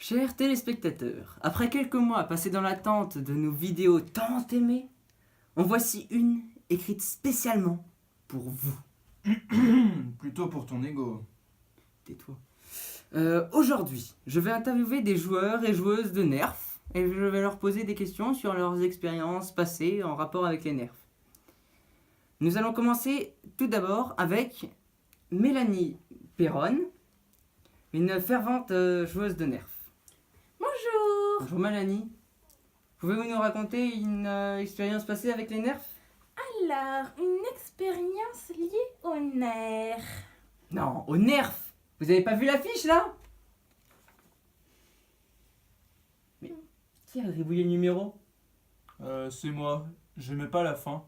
Chers téléspectateurs, après quelques mois passés dans l'attente de nos vidéos tant aimées, en voici une écrite spécialement pour vous. Plutôt pour ton ego. Tais-toi. Aujourd'hui, je vais interviewer des joueurs et joueuses de Nerf et je vais leur poser des questions sur leurs expériences passées en rapport avec les Nerf. Nous allons commencer tout d'abord avec Mélanie Perron, une fervente joueuse de Nerf. Bonjour. Bonjour Mélanie. Pouvez-vous nous raconter une expérience passée avec les Nerfs? Alors, une expérience liée au nerf. Non, aux Nerf. Vous avez pas vu l'affiche là? Mais qui a gribouillé le numéro? C'est moi. J'aimais pas la fin.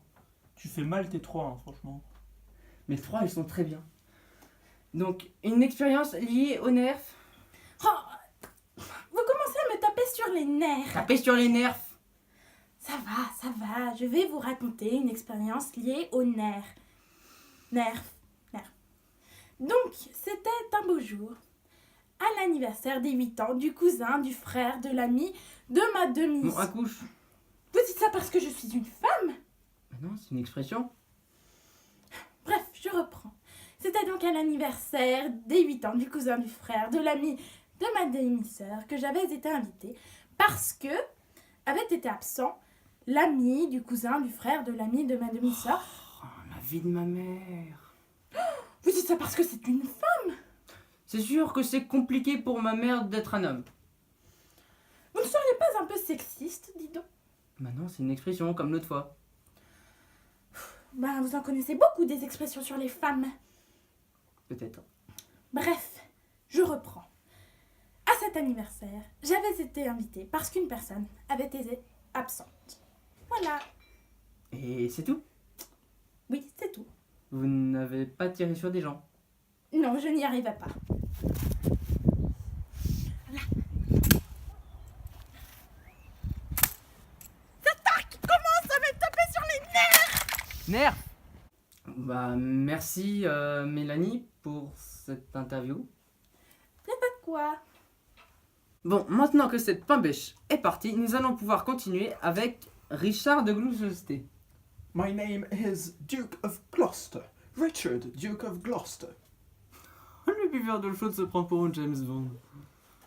Tu fais mal tes 3, hein, franchement. Mais 3 ils sont très bien. Donc, une expérience liée aux Nerf. Oh, vous commencez à me taper sur les nerfs. Tapez sur les Nerfs. Ça va. Je vais vous raconter une expérience liée au nerf. Nerf. Donc, c'était un beau jour. À l'anniversaire des 8 ans du cousin, du frère, de l'ami, de ma demi. Bon, accouche. Vous dites ça parce que je suis une femme? Bah non, c'est une expression. Bref, je reprends. C'était donc à l'anniversaire des 8 ans du cousin, du frère, de l'ami, de ma demi-sœur que j'avais été invitée parce que avait été absent l'ami du cousin, du frère, de l'ami de ma demi-sœur. Oh, la vie de ma mère. Vous dites ça parce que c'est une femme? C'est sûr que c'est compliqué pour ma mère d'être un homme. Vous ne seriez pas un peu sexiste, dis donc? Bah non, c'est une expression comme l'autre fois. Ben, vous en connaissez beaucoup des expressions sur les femmes. Peut-être. Bref, je reprends. À cet anniversaire, j'avais été invitée parce qu'une personne avait été absente. Voilà. Et c'est tout? Oui, c'est tout. Vous n'avez pas tiré sur des gens? Non, je n'y arrivais pas. Là. C'est toi qui commence à me taper sur les nerfs! Nerf. Bah merci Mélanie pour cette interview. Y'a pas de quoi. Bon, maintenant que cette pain-bêche est partie, nous allons pouvoir continuer avec Richard de Gloucester. My name is Duke of Gloucester. Richard, Duke of Gloucester. Le buveur d'eau chaude se prend pour un James Bond.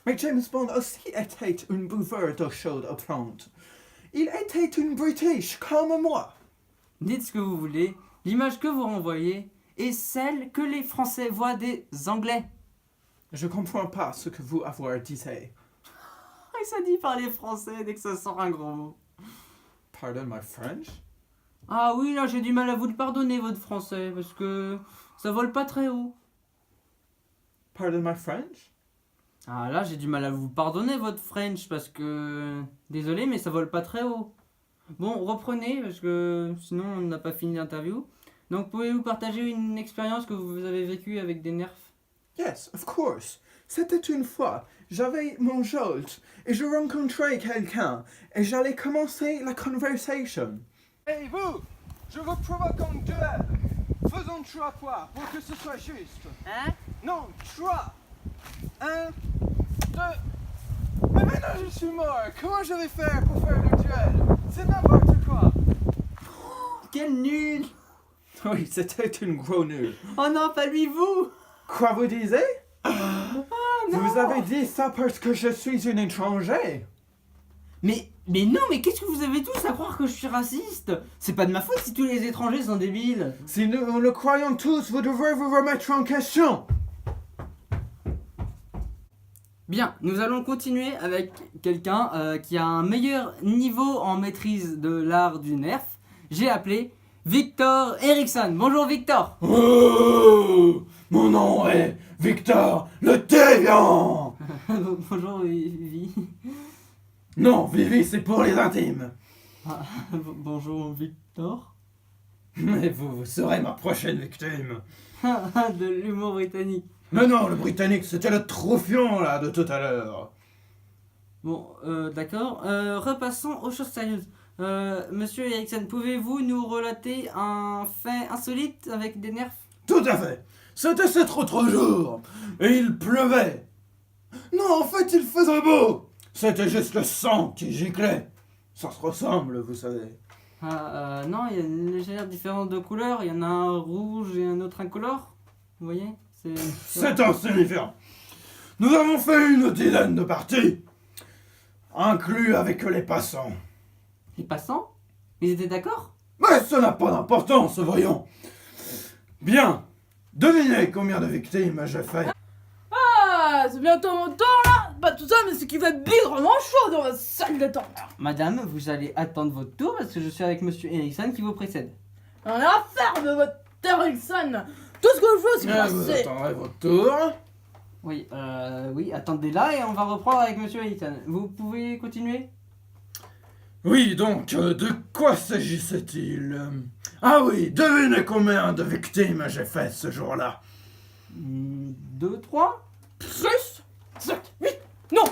Mais James Bond aussi était un buveur d'eau chaude à prendre. Il était une British comme moi. Dites ce que vous voulez, l'image que vous renvoyez est celle que les Français voient des Anglais. Je comprends pas ce que vous avez dit. Et ça dit par les Français dès que ça sort un gros mot. Pardon my French? Ah oui, là j'ai du mal à vous le pardonner votre français, parce que ça vole pas très haut. Pardon my French? Ah là j'ai du mal à vous pardonner votre French, parce que... Désolé, mais ça vole pas très haut. Bon, reprenez, parce que sinon on n'a pas fini l'interview. Donc pouvez-vous partager une expérience que vous avez vécue avec des Nerfs? Yes, of course. C'était une fois, j'avais mon jolt et je rencontrais quelqu'un et j'allais commencer la conversation. Hey vous, je vous provoque en duel. Faisons 3 fois pour que ce soit juste. Hein? Non, 3. 1, 2. Mais maintenant je suis mort. Comment je vais faire pour faire le duel? C'est n'importe quoi. Quel nul! Oui, c'était une gros nul. Oh non, pas lui, vous! Quoi vous disiez? non. Vous avez dit ça parce que je suis un étranger. Mais non, mais qu'est-ce que vous avez tous à croire que je suis raciste? C'est pas de ma faute si tous les étrangers sont débiles. Si nous le croyons tous, vous devrez vous remettre en question. Bien, nous allons continuer avec quelqu'un qui a un meilleur niveau en maîtrise de l'art du Nerf. J'ai appelé Victor Eriksson. Bonjour Victor. Oh, mon nom est Victor le Déviant. Bonjour Vivi. Non, Vivi, c'est pour les intimes. Ah, bonjour Victor. Mais vous serez ma prochaine victime. De l'humour britannique. Mais non, le Britannique, c'était le troufion, là, de tout à l'heure. Bon, d'accord. Repassons aux choses sérieuses. Monsieur Eriksson, pouvez-vous nous relater un fait insolite avec des Nerfs? Tout à fait. C'était cet autre jour, et il pleuvait. Non, en fait, il faisait beau. C'était juste le sang qui giclait. Ça se ressemble, vous savez. Non, il y a une légère différence de couleur. Il y en a un rouge et un autre incolore. Vous voyez? C'est insignifiant. Nous avons fait une dizaine de parties, inclus avec les passants. Les passants? Ils étaient d'accord? Mais ça n'a pas d'importance, voyons. Bien. Devinez combien de victimes j'ai fait. Ah, c'est bientôt mon tour là. Pas tout ça, mais c'est qu'il fait bigrement chaud dans la salle d'attente. Madame, vous allez attendre votre tour parce que je suis avec Monsieur Erickson qui vous précède. On a affaire de votre Erickson. Tout ce que je veux, c'est Vous passer. attendrez votre tour. Oui, attendez là et on va reprendre avec Monsieur Erickson. Vous pouvez continuer? Oui, donc, de quoi s'agissait-il? Ah oui, devinez combien de victimes j'ai fait ce jour-là. 2, 3? 6, 7, 8, non,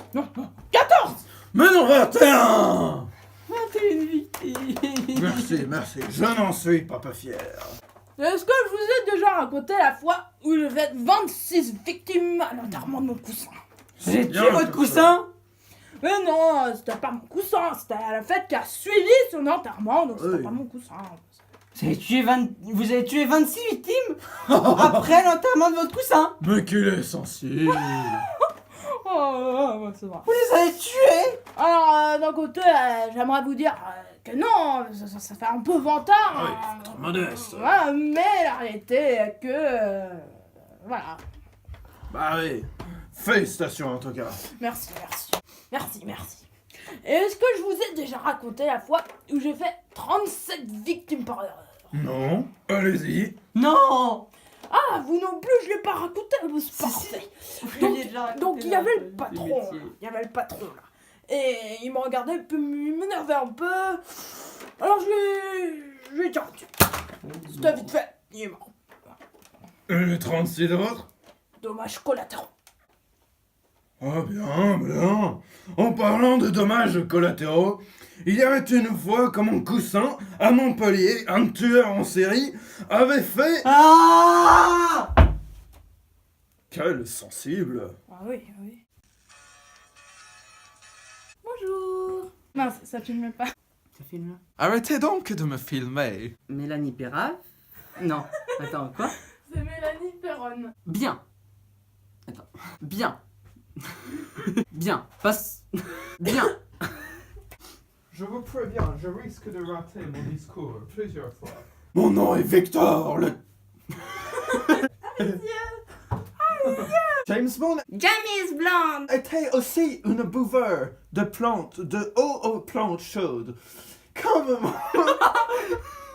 14. Mais non, 21! 21 victimes. Merci, je n'en suis pas fier. Est-ce que je vous ai déjà raconté la fois où j'ai fait 26 victimes à l'enterrement de mon coussin? J'ai bien tué votre que coussin? Mais non, c'était pas mon coussin, c'était la fête qui a suivi son enterrement, donc c'était Oui. pas mon coussin. Vous avez tué 26 victimes après l'enterrement de votre coussin? Mais qu'il est sensible. Oh, c'est vrai. Vous les avez tués? Alors, d'un côté, j'aimerais vous dire que non, ça fait un peu vantard. Ah oui, trop modeste. Voilà, mais la réalité est que... voilà. Bah oui, félicitations en tout cas. Merci. Et est-ce que je vous ai déjà raconté la fois où j'ai fait 37 victimes par heure? Non, allez-y. Non! Ah, vous non plus, je l'ai pas raconté, c'est parfait. Donc il y avait le patron, là. Et il me regardait, puis il m'énervait un peu. Alors je lui ai dit arrête. C'était vite fait, il est mort. Les 36 autres? Dommages collatéraux. Ah bien. En parlant de dommages collatéraux, il y avait une fois que mon coussin, à Montpellier, un tueur en série, avait fait... Ah! Quel sensible. Ah oui. Bonjour. Non, ça filme pas. Ça filme là. Arrêtez donc de me filmer. Mélanie Perra? Non. Attends, quoi? C'est Mélanie Perron. Bien. Attends. Bien. Bien. Passe. Bien. Je vous préviens, je risque de rater mon discours plusieurs fois. Mon nom est Victor, le... James Bond James Blunt. était aussi une buveur de plantes, de eau aux plantes chaudes. Comme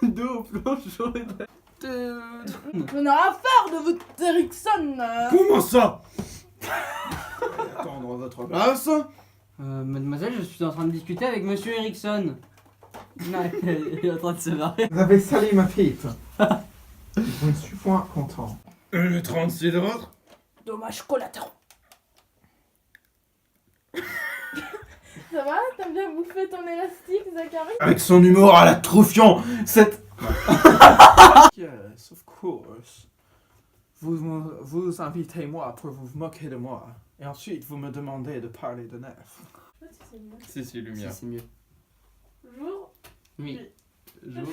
D'eau blanche chaude. On a affaire de votre Erickson. Comment ça? Veuillez attendre votre place. Mademoiselle, je suis en train de discuter avec Monsieur Erickson. Non, il est en train de se marrer. Vous avez sali ma pipe. Je ne suis point content. Les 36 autres? Dommages collatéraux. Ça va? T'as bien bouffé ton élastique, Zachary? Avec son humour à la Troufion, cette... Yes, of course. Vous invitez moi pour vous moquer de moi. Et ensuite, vous me demandez de parler de Nerf. Si, lumière. C'est mieux. Jour. Oui. Jour.